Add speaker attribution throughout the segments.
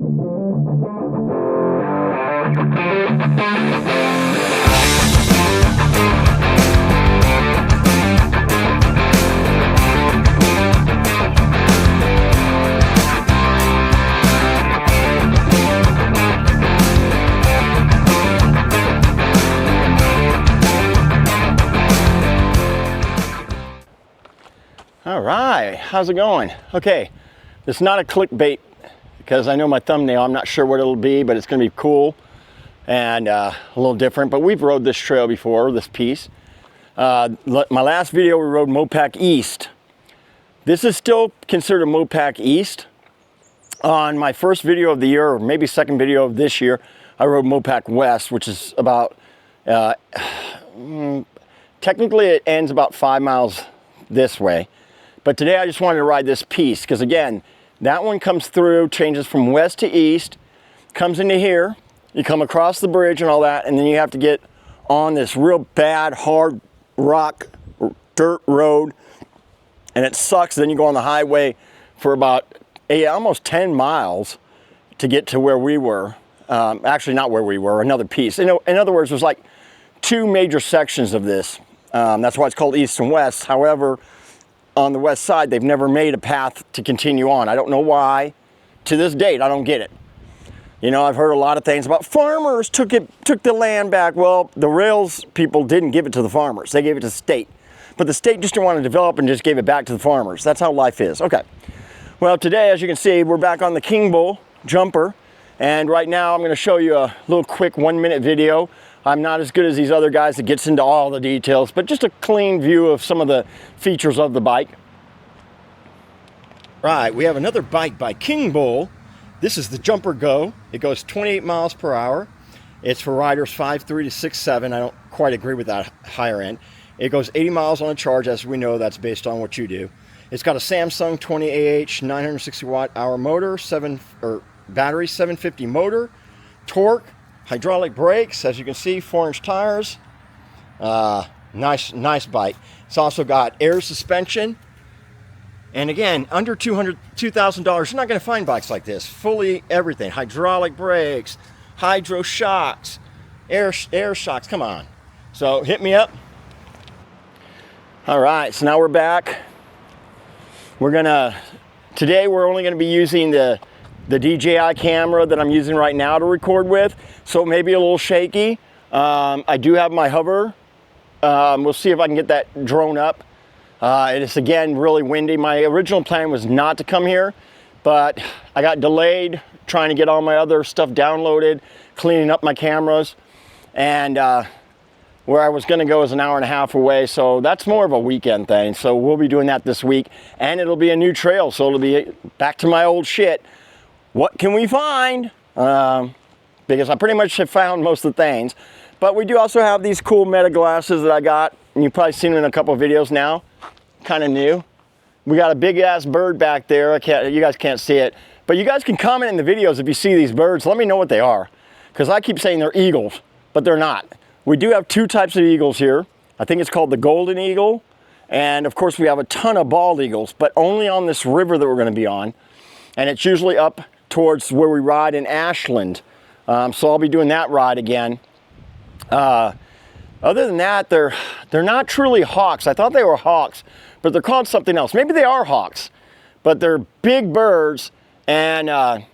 Speaker 1: All right, how's it going? Okay, it's not a clickbait because I know my thumbnail, I'm not sure what it'll be, but it's gonna be cool and a little different. But we've rode this trail before, this piece. My last video, we rode mopec East. This is still considered mopec East. On my first video of the year, or maybe second video of this year, I rode mopec West, which is about, technically it ends about 5 miles this way. But today I just wanted to ride this piece because again, that one comes through, changes from west to east, comes into here, you come across the bridge and all that, and then you have to get on this real bad, hard rock, dirt road, and it sucks. Then you go on the highway for about almost 10 miles to get to where we were. Actually not where we were, another piece. In other words, there's like two major sections of this. That's why it's called East and West. However, on the west side, they've never made a path to continue on. I don't know why. To this date, I don't get it. You know, I've heard a lot of things about farmers took the land back. Well, the rails people didn't give it to the farmers. They gave it to the state. But the state just didn't want to develop and just gave it back to the farmers. That's how life is. Okay. Well, today, as you can see, we're back on the King Bull jumper. And right now, I'm going to show you a little quick 1-minute video. I'm not as good as these other guys that gets into all the details, but just a clean view of some of the features of the bike. Right, we have another bike by King Bull. This is the Jumper Go. It goes 28 miles per hour. It's for riders 5'3" to 6'7". I don't quite agree with that higher end. It goes 80 miles on a charge. As we know, that's based on what you do. It's got a Samsung 20AH 960 watt-hour motor, battery, 750 motor, torque, hydraulic brakes, as you can see, 4-inch tires. Nice bike. It's also got air suspension. And again, under $2,000, you're not going to find bikes like this. Fully everything. Hydraulic brakes, hydro shocks, air shocks. Come on. So hit me up. All right, so now we're back. Today we're only going to be using the DJI camera that I'm using right now to record with, so it may be a little shaky. I do have my hover. We'll see if I can get that drone up. It's again really windy. My original plan was not to come here, but I got delayed trying to get all my other stuff downloaded, cleaning up my cameras, and where I was going to go is an hour and a half away, so that's more of a weekend thing. So we'll be doing that this week, and it'll be a new trail, so it'll be back to my old shit. What can we find? Because I pretty much have found most of the things. But we do also have these cool Meta glasses that I got. And you've probably seen them in a couple of videos now. Kind of new. We got a big ass bird back there. You guys can't see it. But you guys can comment in the videos if you see these birds. Let me know what they are. Because I keep saying they're eagles, but they're not. We do have two types of eagles here. I think it's called the golden eagle. And of course we have a ton of bald eagles, but only on this river that we're going to be on. And it's usually up towards where we ride in Ashland. So I'll be doing that ride again. Other than that, they're not truly hawks. I thought they were hawks, but they're called something else. Maybe they are hawks, but they're big birds, and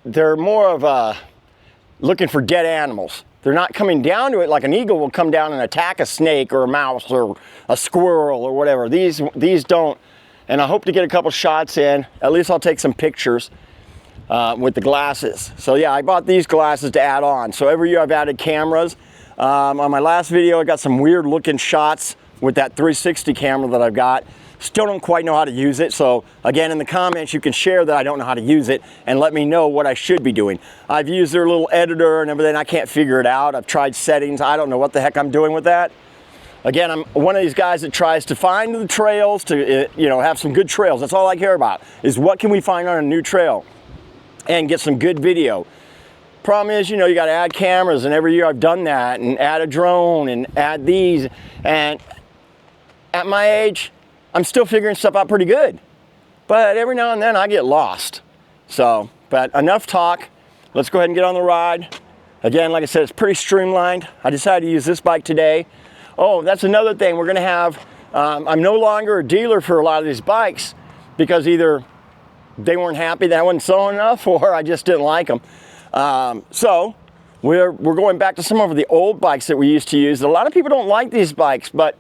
Speaker 1: they're more of looking for dead animals. They're not coming down to it like an eagle will come down and attack a snake or a mouse or a squirrel or whatever. These don't, and I hope to get a couple shots in. At least I'll take some pictures with the glasses. So yeah, I bought these glasses to add on. So every year I've added cameras. On my last video, I got some weird looking shots with that 360 camera that I've got. Still don't quite know how to use it. So again, in the comments, you can share that I don't know how to use it and let me know what I should be doing. I've used their little editor and everything. I can't figure it out. I've tried settings. I don't know what the heck I'm doing with that. Again, I'm one of these guys that tries to find the trails to, have some good trails. That's all I care about, is what can we find on a new trail and get some good video. Problem is, you got to add cameras, and every year I've done that, and add a drone and add these. And at my age, I'm still figuring stuff out pretty good. But every now and then I get lost. So But enough talk. Let's go ahead and get on the ride. Again, like I said, it's pretty streamlined. I decided to use this bike today. Oh, that's another thing. We're going to have, I'm no longer a dealer for a lot of these bikes because either they weren't happy that I wasn't selling enough or I just didn't like them. So we're going back to some of the old bikes that we used to use. A lot of people don't like these bikes, but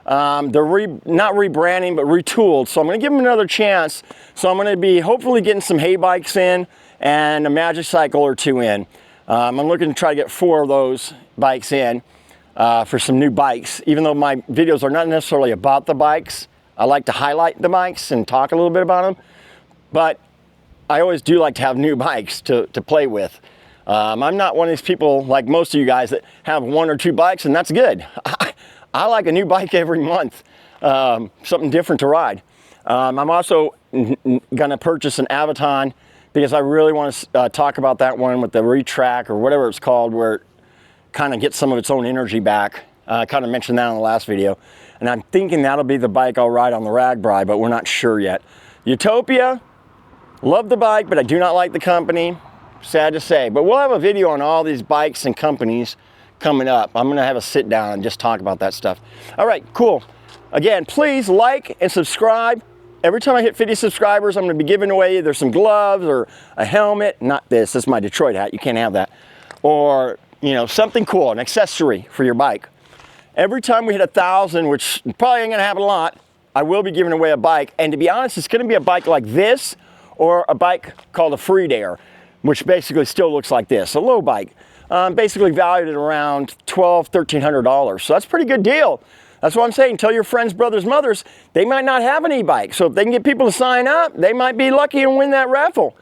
Speaker 1: they're not rebranding, but retooled. So I'm going to give them another chance. So I'm going to be hopefully getting some hay bikes in and a Magic Cycle or two in. I'm looking to try to get 4 of those bikes in for some new bikes. Even though my videos are not necessarily about the bikes, I like to highlight the bikes and talk a little bit about them. But I always do like to have new bikes to play with. I'm not one of these people like most of you guys that have 1 or 2 bikes, and that's good. I like a new bike every month, something different to ride. I'm also going to purchase an Aviton because I really want to talk about that one with the retrack or whatever it's called, where it kind of gets some of its own energy back. I kind of mentioned that in the last video. And I'm thinking that'll be the bike I'll ride on the Ragbri, but we're not sure yet. Utopia, love the bike, but I do not like the company. Sad to say. But we'll have a video on all these bikes and companies coming up. I'm going to have a sit down and just talk about that stuff. All right, cool. Again, please like and subscribe. Every time I hit 50 subscribers, I'm going to be giving away either some gloves or a helmet. Not this. This is my Detroit hat. You can't have that. Or, you know, something cool, an accessory for your bike. Every time we hit 1,000, which probably ain't going to happen a lot, I will be giving away a bike. And to be honest, it's going to be a bike like this or a bike called a Freed Air, which basically still looks like this, a low bike. Basically valued at around $1,200, $1,300. So that's a pretty good deal. That's what I'm saying. Tell your friends, brothers, mothers, they might not have an e-bike. So if they can get people to sign up, they might be lucky and win that raffle.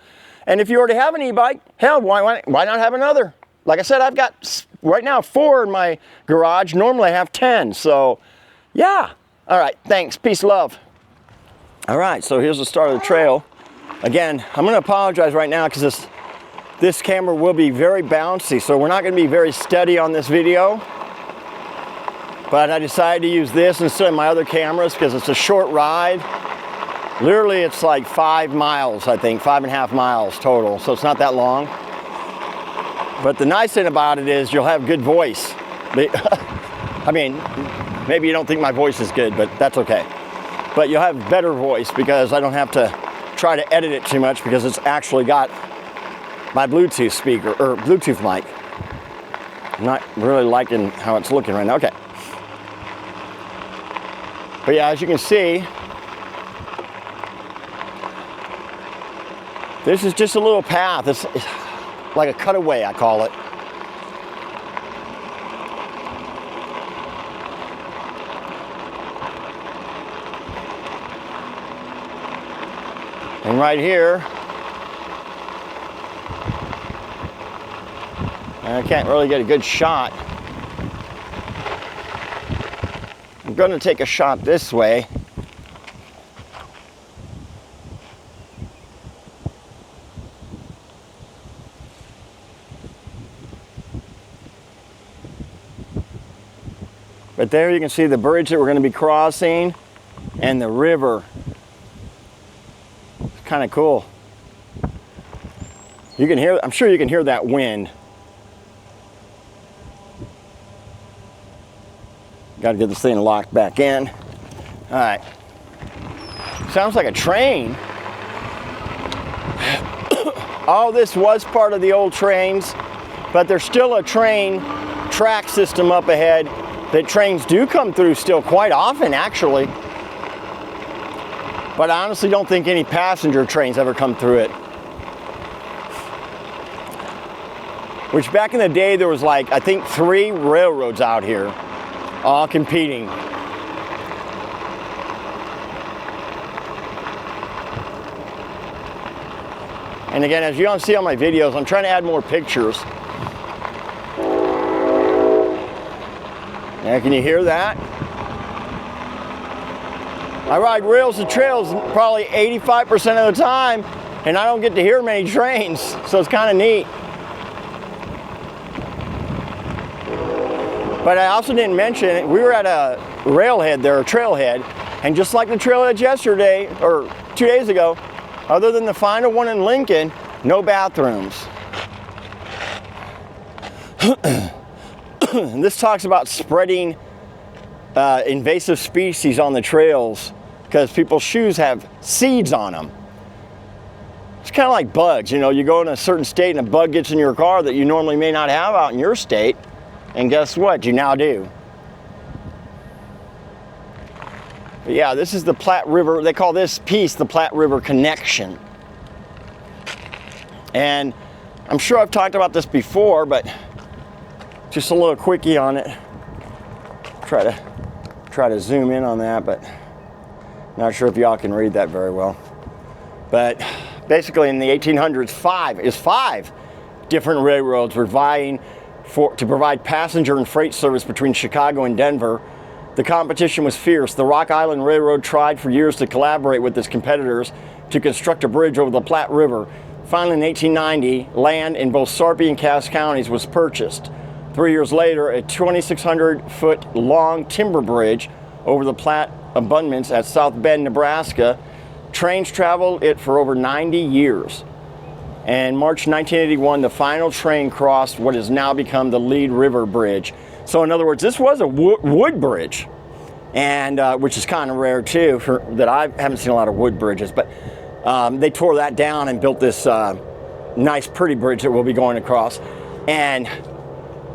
Speaker 1: And if you already have an e-bike, hell, why not have another? Like I said, I've got right now 4 in my garage. Normally I have 10. So yeah. All right. Thanks. Peace, love. All right. So here's the start of the trail. Again, I'm going to apologize right now because this camera will be very bouncy. So we're not going to be very steady on this video. But I decided to use this instead of my other cameras because it's a short ride. Literally, it's like 5 miles, I think, 5.5 miles total. So it's not that long. But the nice thing about it is you'll have good voice. I mean, maybe you don't think my voice is good, but that's okay. But you'll have better voice because I don't have to try to edit it too much because it's actually got my Bluetooth speaker, or Bluetooth mic. I'm not really liking how it's looking right now. Okay. But yeah, as you can see, this is just a little path. It's like a cutaway, I call it. And right here, I can't really get a good shot. I'm going to take a shot this way. But there you can see the bridge that we're going to be crossing and the river. It's kind of cool. You can hear, I'm sure you can hear that wind. Got to get this thing locked back in. All right. Sounds like a train. All this was part of the old trains, but there's still a train track system up ahead that trains do come through still quite often, actually. But I honestly don't think any passenger trains ever come through it. Which back in the day, there was like, I think 3 railroads out here, all competing. And again, as you can see on my videos, I'm trying to add more pictures. Now, can you hear that? I ride rails to trails probably 85% of the time, and I don't get to hear many trains, so it's kind of neat. But I also didn't mention, we were at a railhead there, a trailhead, and just like the trailhead yesterday, or 2 days ago, other than the final one in Lincoln, No bathrooms. And this talks about spreading invasive species on the trails because people's shoes have seeds on them. It's kind of like bugs, you know, you go in a certain state and a bug gets in your car that you normally may not have out in your state, and guess what? You now do. But yeah, this is the Platte River. They call this piece the Platte River Connection. And I'm sure I've talked about this before, but just a little quickie on it. Try to zoom in on that, but not sure if y'all can read that very well. But basically in the 1800s, five different railroads were vying to provide passenger and freight service between Chicago and Denver. The competition was fierce. The Rock Island Railroad tried for years to collaborate with its competitors to construct a bridge over the Platte River. Finally, in 1890, land in both Sarpy and Cass counties was purchased. 3 years later, a 2,600-foot long timber bridge over the Platte abutments at South Bend, Nebraska. Trains traveled it for over 90 years. And March 1981, the final train crossed what has now become the Lead River Bridge. So in other words, this was a wood bridge, and which is kind of rare too, that I haven't seen a lot of wood bridges, but they tore that down and built this nice, pretty bridge that we'll be going across. And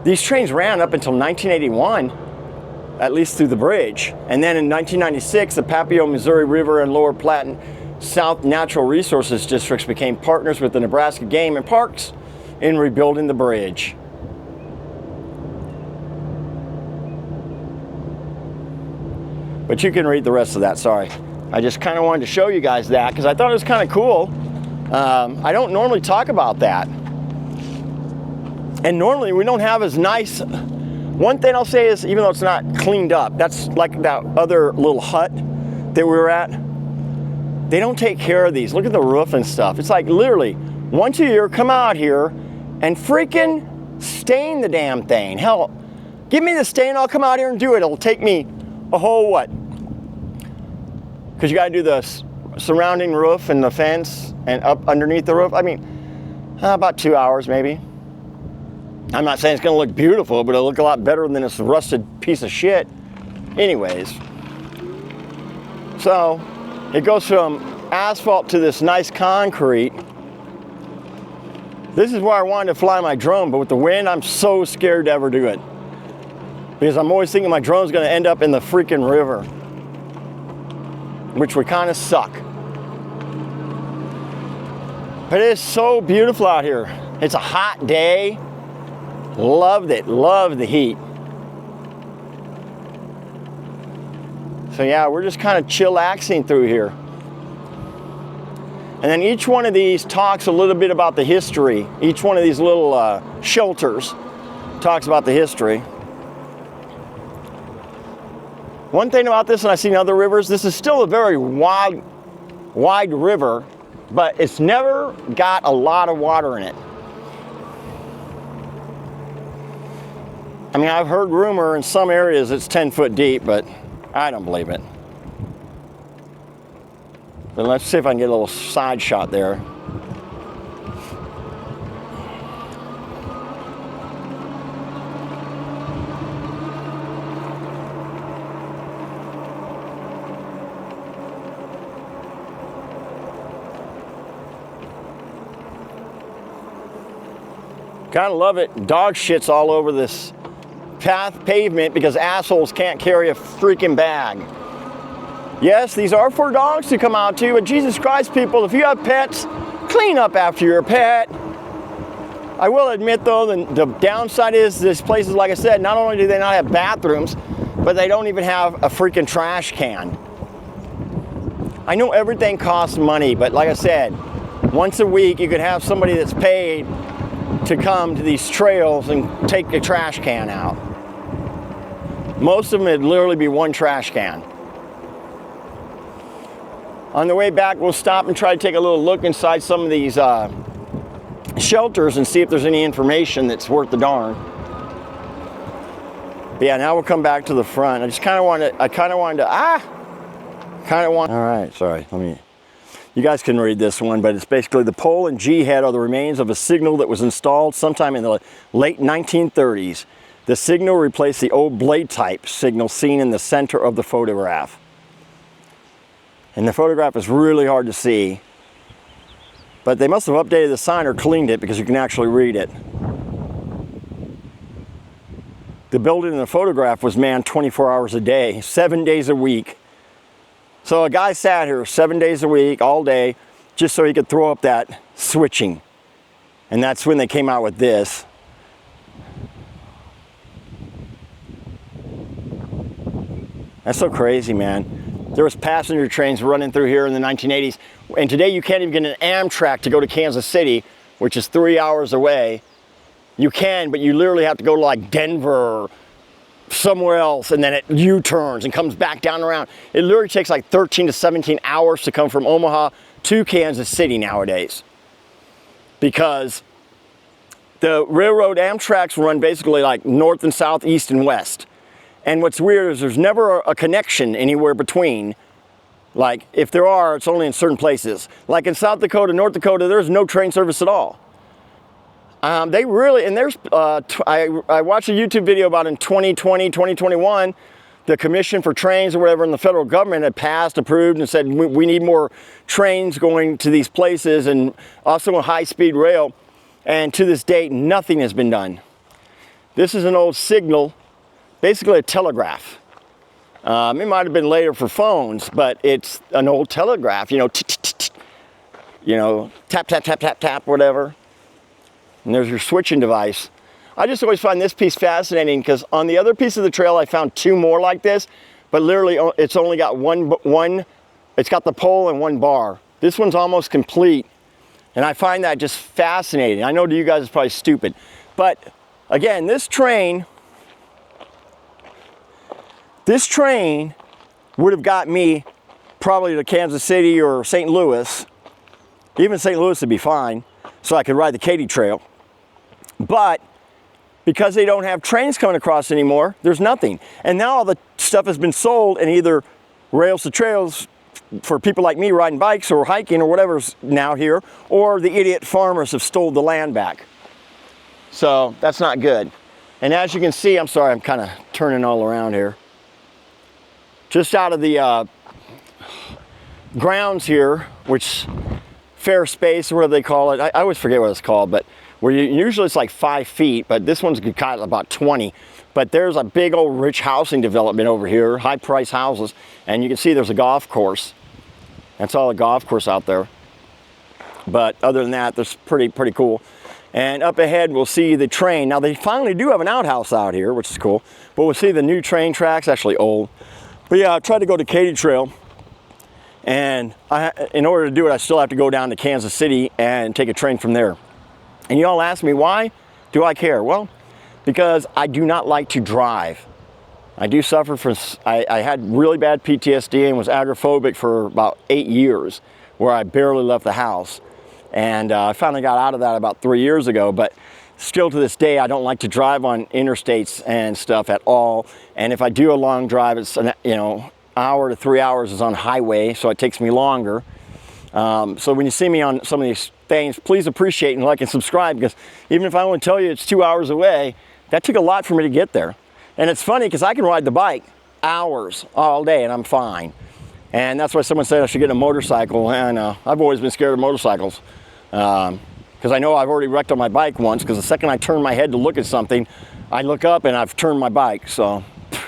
Speaker 1: these trains ran up until 1981, at least through the bridge. And then in 1996, the Papio, Missouri River and Lower Platte and South Natural Resources Districts became partners with the Nebraska Game and Parks in rebuilding the bridge. But you can read the rest of that, sorry. I just kind of wanted to show you guys that because I thought it was kind of cool. I don't normally talk about that. And normally we don't have as nice. One thing I'll say is, even though it's not cleaned up, that's like that other little hut that we were at. They don't take care of these. Look at the roof and stuff. It's like literally once a year, come out here and freaking stain the damn thing. Hell, give me the stain, I'll come out here and do it. It'll take me a whole what? Because you got to do the surrounding roof and the fence and up underneath the roof. I mean, about 2 hours maybe. I'm not saying it's going to look beautiful, but it'll look a lot better than this rusted piece of shit. Anyways, so it goes from asphalt to this nice concrete. This is where I wanted to fly my drone, but with the wind, I'm so scared to ever do it. Because I'm always thinking my drone's going to end up in the freaking river, which would kind of suck. But it is so beautiful out here. It's a hot day. Loved it, loved the heat. So yeah, we're just kind of chillaxing through here. And then each one of these talks a little bit about the history. Each one of these little shelters talks about the history. One thing about this, and I've seen other rivers, this is still a very wide river, but it's never got a lot of water in it. I mean, I've heard rumor in some areas it's 10 foot deep, but I don't believe it. But let's see if I can get a little side shot there. Gotta love it. Dog shit's all over this pavement because assholes can't carry a freaking bag. Yes, these are for dogs to come out to, but Jesus Christ, people, if you have pets, clean up after your pet. I will admit, though, the downside is this place is, like I said, not only do they not have bathrooms, but they don't even have a freaking trash can. I know everything costs money, but like I said, once a week you could have somebody that's paid to come to these trails and take the trash can out. Most of them would literally be one trash can. On the way back, we'll stop and try to take a little look inside some of these shelters and see if there's any information that's worth the darn. But yeah, now we'll come back to the front. I just kind of wanted to, all right, sorry, You guys can read this one, but it's basically the pole and G head are the remains of a signal that was installed sometime in the late 1930s. The signal replaced the old blade type signal seen in the center of the photograph. And the photograph is really hard to see, but they must have updated the sign or cleaned it because you can actually read it. The building in the photograph was manned 24 hours a day, 7 days a week. So a guy sat here 7 days a week, all day, just so he could throw up that switching. And that's when they came out with this. That's so crazy, man. There was passenger trains running through here in the 1980s. And today you can't even get an Amtrak to go to Kansas City, which is 3 hours away. You can, but you literally have to go to like Denver or somewhere else, and then it U-turns and comes back down around. It literally takes like 13 to 17 hours to come from Omaha to Kansas City nowadays, because the railroad Amtrak's run basically like north and south, east and west. And what's weird is there's never a connection anywhere between. Like if there are, it's only in certain places. Like in South Dakota, North Dakota, there's no train service at all. They really, and there's, I watched a YouTube video about in 2020, 2021, the Commission for Trains or whatever in the federal government had passed, approved, and said we need more trains going to these places, and also a high-speed rail. And to this date, nothing has been done. This is an old signal, basically a telegraph. It might have been later for phones, but it's an old telegraph, you know, you know, tap, tap, tap, tap, tap, whatever. And there's your switching device. I just always find this piece fascinating because on the other piece of the trail I found two more like this, but literally it's only got one, it's got the pole and one bar. This one's almost complete, and I find that just fascinating. I know to you guys it's probably stupid, but again, this train would have got me probably to Kansas City or St. Louis. Even St. Louis would be fine, so I could ride the Katy Trail. But because they don't have trains coming across anymore, there's nothing. And now all the stuff has been sold, and either rails to trails for people like me riding bikes or hiking or whatever's now here, or the idiot farmers have stole the land back. So that's not good. And as you can see, I'm sorry, I'm kind of turning all around here. Just out of the grounds here, which fair space, or whatever they call it. I always forget what it's called, but where usually it's like 5 feet, but this one's got about 20. But there's a big old rich housing development over here, high price houses, and you can see there's a golf course. That's all a golf course out there. But other than that, that's pretty cool. And up ahead, we'll see the train. Now they finally do have an outhouse out here, which is cool, but we'll see the new train tracks, actually old. But yeah, I tried to go to Katy Trail, and in order to do it, I still have to go down to Kansas City and take a train from there. And you all ask me, why do I care? Well, because I do not like to drive. I do suffer from, I had really bad PTSD and was agoraphobic for about 8 years, where I barely left the house. And I finally got out of that about 3 years ago, but still to this day, I don't like to drive on interstates and stuff at all. And if I do a long drive, it's, you know, hour to 3 hours is on highway, so it takes me longer. So when you see me on some of these things, please appreciate and like and subscribe, because even if I only tell you it's 2 hours away, that took a lot for me to get there. And it's funny because I can ride the bike hours all day and I'm fine. And that's why someone said I should get a motorcycle, and I've always been scared of motorcycles. Because I know I've already wrecked on my bike once, because the second I turn my head to look at something, I look up and I've turned my bike, so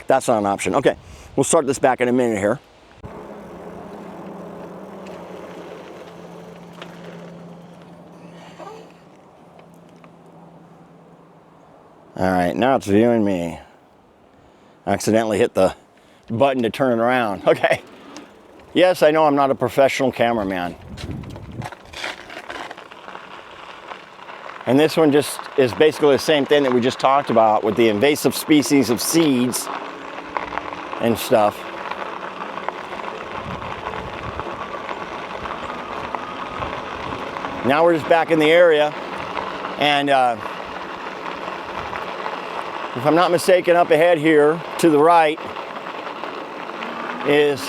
Speaker 1: that's not an option. Okay, we'll start this back in a minute here. All right, now it's viewing me. I accidentally hit the button to turn it around. Okay. Yes, I know I'm not a professional cameraman. And this one just is basically the same thing that we just talked about with the invasive species of seeds and stuff. Now we're just back in the area, and if I'm not mistaken, up ahead here to the right is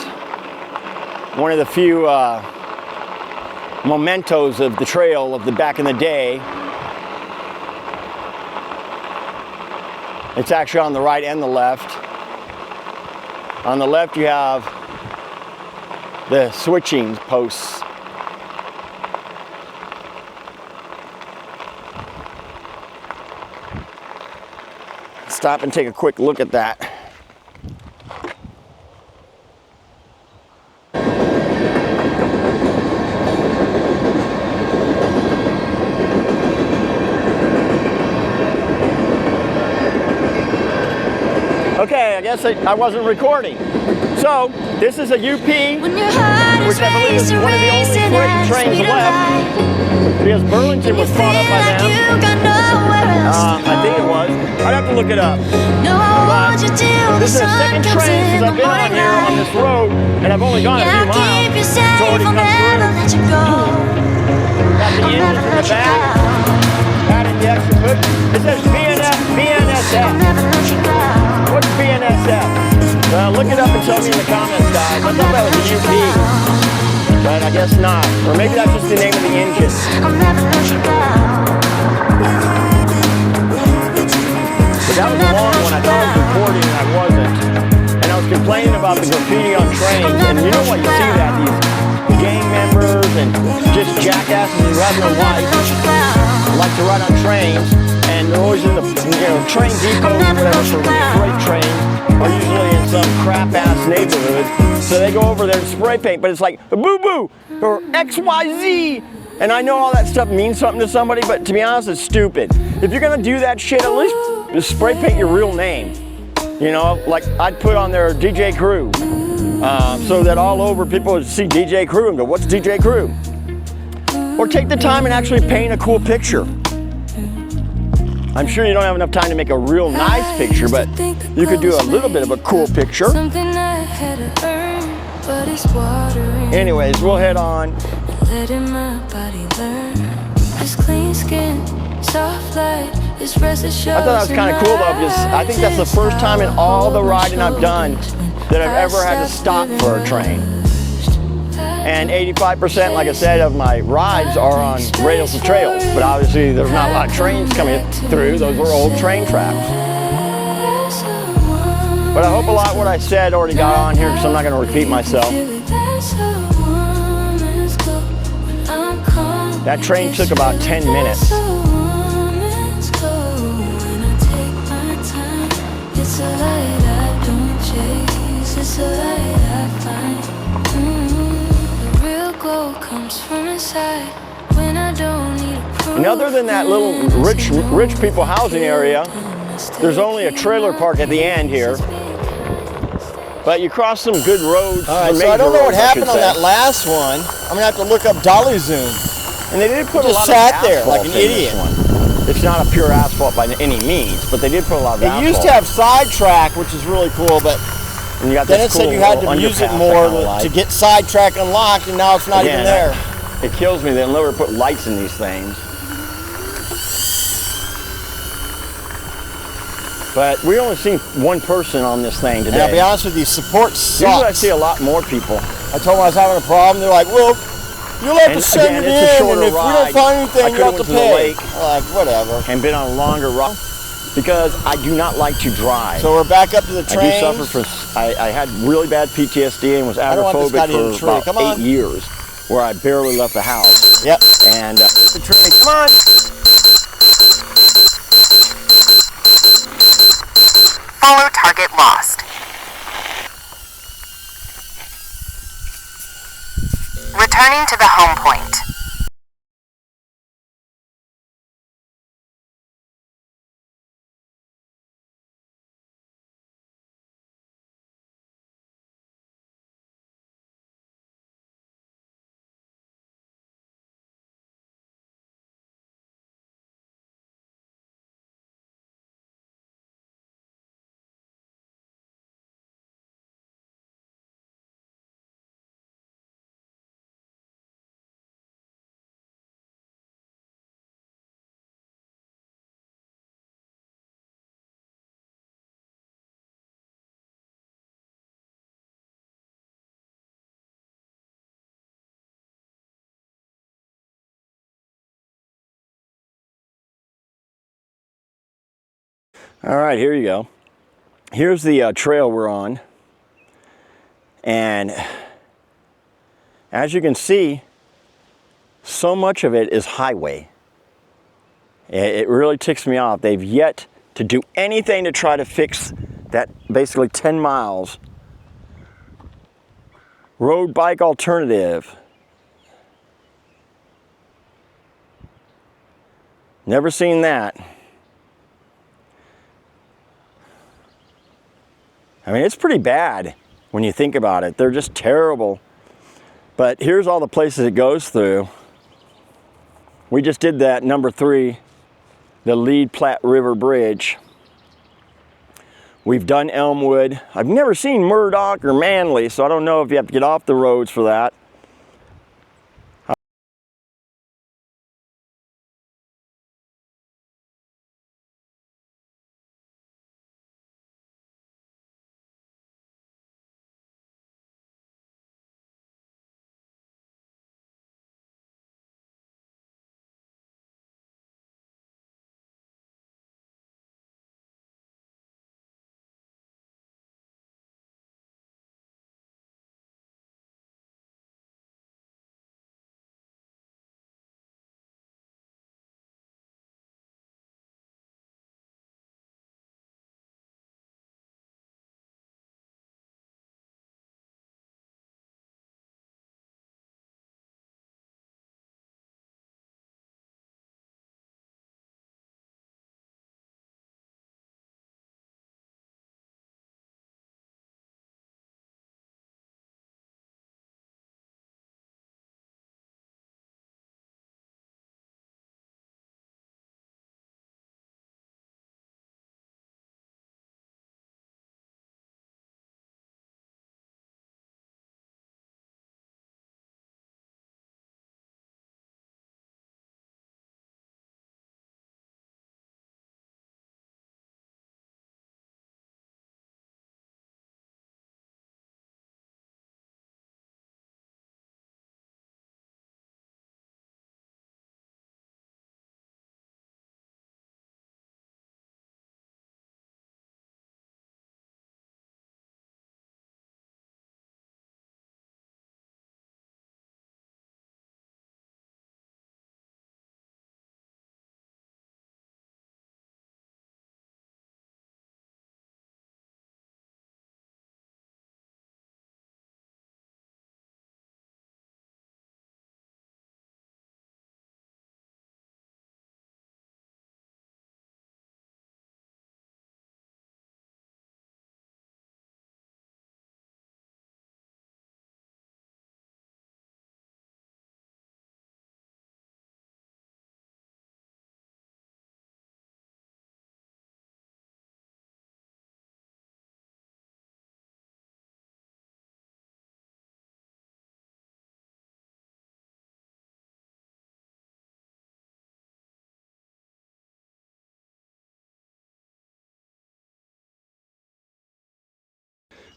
Speaker 1: one of the few mementos of the trail of the back in the day. It's actually on the right and the left. On the left you have the switching posts. Stop and take a quick look at that. Okay, I guess I wasn't recording. So, this is a UP, which I believe is one of the only freight trains left, because Burlington was bought up by them. I think it was. I'd have to look it up. But this is the second train since I've been on here on this road, and I've only gone a few miles. It's already come through. Got the engines in the back. Added the extra foot. It says BNSF. What's BNSF? Well, look it up and tell me in the comments, guys. I thought that was a UP, but I guess not. Or maybe that's just the name of the engine. But that was a long one. I thought I was recording and I wasn't. And I was complaining about the graffiti on trains. And you know what? You see that. These gang members and just jackasses who have no life like to ride on trains. And they're always in the train depots or whatever for freight trains, or usually in some crap-ass neighborhood. So they go over there and spray paint, but it's like boo-boo or XYZ. And I know all that stuff means something to somebody, but to be honest, it's stupid. If you're gonna do that shit, at least just spray paint your real name. You know, like I'd put on there DJ Crew, so that all over people would see DJ Crew and go, what's DJ Crew? Or take the time and actually paint a cool picture. I'm sure you don't have enough time to make a real nice picture, but you could do a little bit of a cool picture. Anyways, we'll head on. I thought that was kind of cool though, because I think that's the first time in all the riding I've done that I've ever had to stop for a train. And 85%, like I said, of my rides are on rails and trails. But obviously there's not a lot of trains coming through. Those were old train tracks. But I hope a lot of what I said already got on here, because I'm not going to repeat myself. That train took about 10 minutes. And other than that little rich people housing area, there's only a trailer park at the end here. But you cross some good roads. All right, so I don't know what happened on that last one. I'm gonna have to look up dolly zoom. And they did put a lot of asphalt there like an idiot. It's not a pure asphalt by any means, but they did put a lot of asphalt. It used to have sidetrack, which is really cool, but and you got then it said you had to use it more to get sidetrack unlocked, and now it's not even there. It kills me. They'll never put lights in these things. But we only seen one person on this thing today. And I'll be honest with you, support sucks. Usually I see a lot more people. I told them I was having a problem. They're like, well, you'll have to send it in, and if we don't find anything, you have to pay. Like, whatever. And been on a longer ride. Because I do not like to drive. So we're back up to the trains. I do suffer from, I had really bad PTSD and was agoraphobic for about 8 years, where I barely left the house. Yep. And it's a train. Come on.
Speaker 2: Follow target lost. Returning to the home point.
Speaker 1: All right, here you go. Here's the trail we're on. And as you can see, so much of it is highway. It really ticks me off. They've yet to do anything to try to fix that basically 10 miles road bike alternative. Never seen that. I mean, it's pretty bad when you think about it. They're just terrible. But here's all the places it goes through. We just did that, number 3, the Lead Platte River Bridge. We've done Elmwood. I've never seen Murdoch or Manly, so I don't know if you have to get off the roads for that.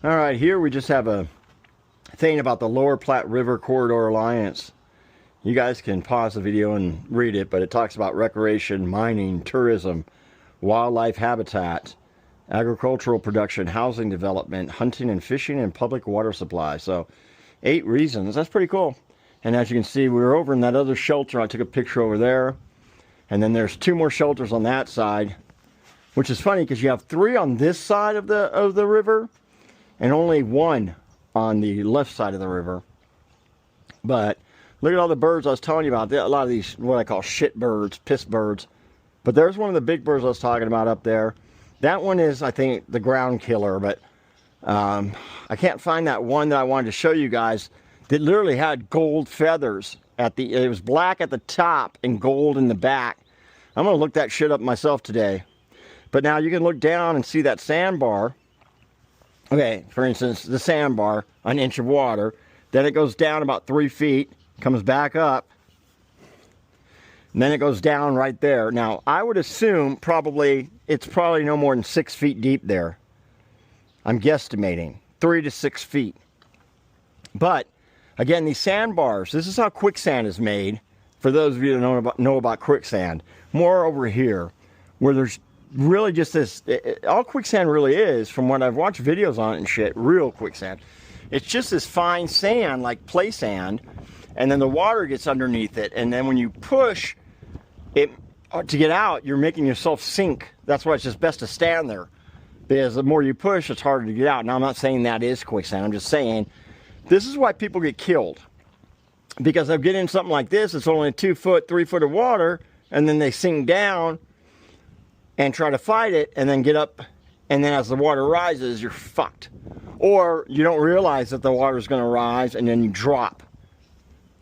Speaker 1: All right, here we just have a thing about the Lower Platte River Corridor Alliance. You guys can pause the video and read it, but it talks about recreation, mining, tourism, wildlife habitat, agricultural production, housing development, hunting and fishing, and public water supply. So 8 reasons. That's pretty cool. And as you can see, we were over in that other shelter. I took a picture over there. And then there's 2 more shelters on that side, which is funny because you have 3 on this side of the river and only 1 on the left side of the river. But look at all the birds I was telling you about. A lot of these, what I call shit birds, piss birds. But there's one of the big birds I was talking about up there. That one is, I think, the ground killer. But I can't find that one that I wanted to show you guys that literally had gold feathers. It was black at the top and gold in the back. I'm going to look that shit up myself today. But now you can look down and see that sandbar. Okay, for instance, the sandbar, an inch of water. Then it goes down about 3 feet, comes back up, and then it goes down right there. Now, I would assume it's probably no more than 6 feet deep there. I'm guesstimating 3 to 6 feet. But again, these sandbars, this is how quicksand is made. For those of you that know about quicksand, more over here, where there's really just this, all quicksand really is, from what I've watched videos on it and shit, real quicksand. It's just this fine sand, like play sand, and then the water gets underneath it, and then when you push it to get out, you're making yourself sink. That's why it's just best to stand there, because the more you push, it's harder to get out. Now, I'm not saying that is quicksand. I'm just saying this is why people get killed, because they'll get in something like this. It's only 2 foot, 3 foot of water, and then they sink down and try to fight it, and then get up, and then as the water rises, you're fucked. Or you don't realize that the water's going to rise, and then you drop.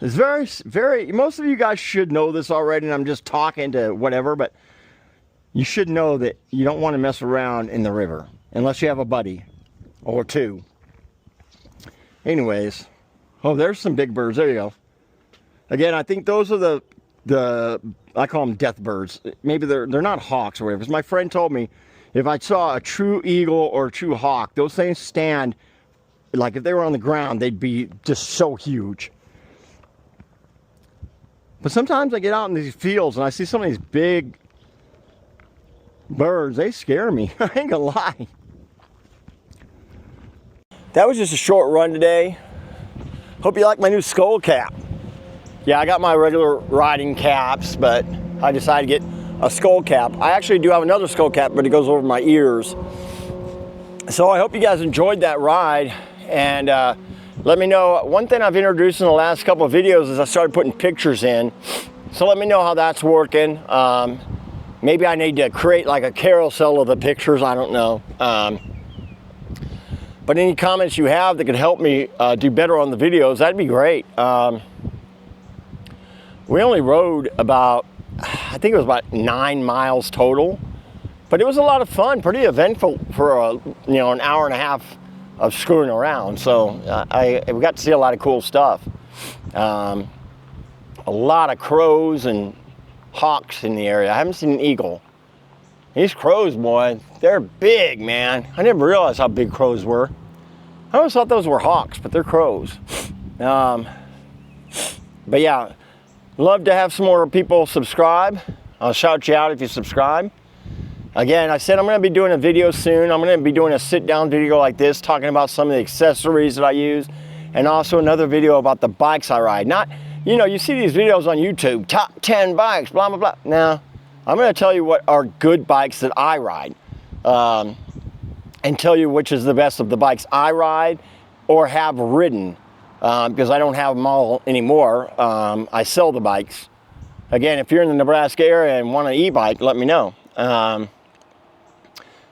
Speaker 1: It's very, most of you guys should know this already, and I'm just talking to whatever, but you should know that you don't want to mess around in the river, unless you have a buddy, or two. Anyways, oh, there's some big birds. There you go. Again, I think those are the I call them death birds. Maybe they're not hawks or whatever. As my friend told me, if I saw a true eagle or a true hawk, those things stand, like if they were on the ground, they'd be just so huge. But sometimes I get out in these fields and I see some of these big birds. They scare me. I ain't gonna lie. That was just a short run today. Hope you like my new skull cap. Yeah, I got my regular riding caps, but I decided to get a skull cap. I actually do have another skull cap, but it goes over my ears. So I hope you guys enjoyed that ride, and let me know. One thing I've introduced in the last couple of videos is I started putting pictures in. So let me know how that's working. Maybe I need to create like a carousel of the pictures, I don't know. But any comments you have that could help me do better on the videos, that'd be great. We only rode about, I think it was about 9 miles total, but it was a lot of fun, pretty eventful for an hour and a half of screwing around. So we got to see a lot of cool stuff. A lot of crows and hawks in the area. I haven't seen an eagle. These crows, boy, they're big, man. I never realized how big crows were. I always thought those were hawks, but they're crows. But yeah, love to have some more people subscribe. I'll shout you out if you subscribe. Again, I said I'm going to be doing a video soon. I'm going to be doing a sit-down video like this, talking about some of the accessories that I use, and also another video about the bikes I ride. Not, you see these videos on YouTube, top 10 bikes, blah, blah, blah. Now, I'm going to tell you what are good bikes that I ride, and tell you which is the best of the bikes I ride or have ridden, because I don't have them all anymore. I sell the bikes. Again, if you're in the Nebraska area and want an e-bike, let me know.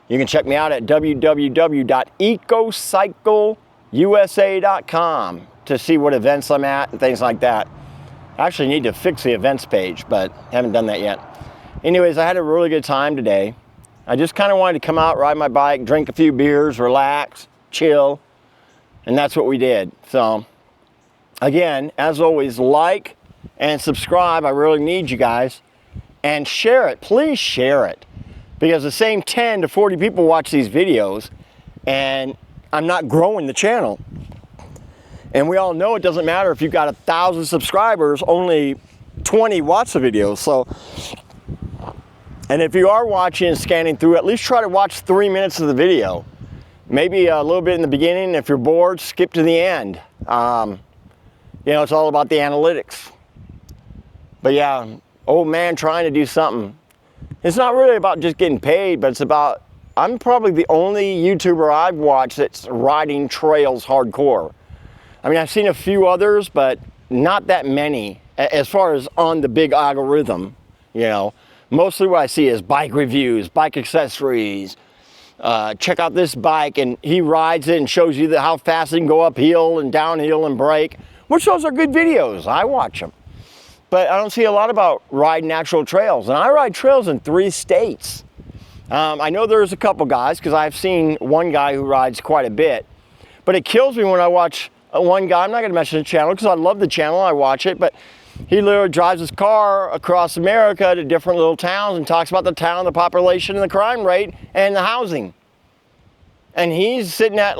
Speaker 1: You can check me out at www.ecocycleusa.com to see what events I'm at and things like that. I actually need to fix the events page, but haven't done that yet. Anyways, I had a really good time today. I just kind of wanted to come out, ride my bike, drink a few beers, relax, chill, and that's what we did. So, again, as always, like and subscribe. I really need you guys. And share it. Please share it. Because the same 10 to 40 people watch these videos, and I'm not growing the channel. And we all know it doesn't matter if you've got 1,000 subscribers, only 20 watch the videos. So, and if you are watching and scanning through, at least try to watch 3 minutes of the video. Maybe a little bit in the beginning. If you're bored, skip to the end. It's all about the analytics. But yeah, old man trying to do something. It's not really about just getting paid, but it's about, I'm probably the only YouTuber I've watched that's riding trails hardcore. I mean, I've seen a few others, but not that many as far as on the big algorithm, Mostly what I see is bike reviews, bike accessories. Check out this bike, and he rides it and shows you how fast it can go uphill and downhill and brake, which those are good videos. I watch them. But I don't see a lot about riding actual trails. And I ride trails in 3 states. I know there's a couple guys, because I've seen one guy who rides quite a bit. But it kills me when I watch one guy. I'm not going to mention the channel, because I love the channel. I watch it. But he literally drives his car across America to different little towns and talks about the town, the population, and the crime rate, and the housing. And he's sitting at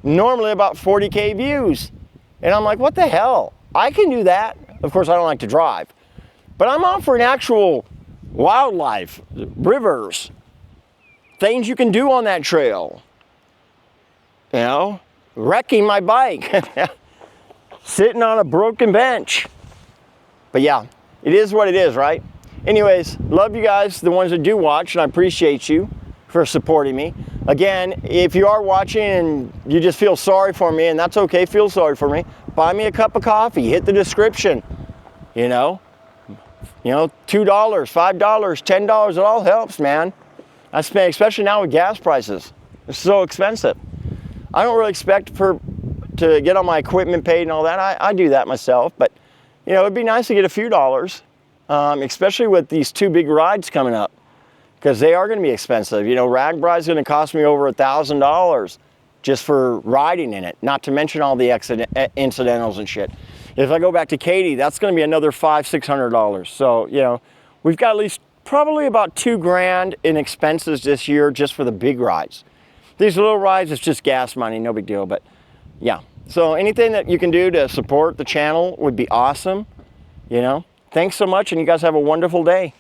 Speaker 1: normally about 40K views. And I'm like, what the hell? I can do that. Of course, I don't like to drive. But I'm offering actual wildlife, rivers, things you can do on that trail. You know, wrecking my bike, sitting on a broken bench. But yeah, it is what it is, right? Anyways, love you guys, the ones that do watch, and I appreciate you for supporting me. Again, if you are watching and you just feel sorry for me, and that's okay, feel sorry for me, buy me a cup of coffee, hit the description, you know, $2, $5, $10, it all helps, man. I spend, especially now with gas prices, it's so expensive. I don't really expect to get all my equipment paid and all that. I do that myself, but you know, it'd be nice to get a few dollars, especially with these 2 big rides coming up, because they are going to be expensive. You know, Ragbride's going to cost me over $1,000 just for riding in it, not to mention all the incidentals and shit. If I go back to Katy, that's going to be another $500-600. So, you know, we've got at least probably about $2,000 in expenses this year just for the big rides. These little rides, it's just gas money, no big deal, but yeah. So anything that you can do to support the channel would be awesome, you know. Thanks so much, and you guys have a wonderful day.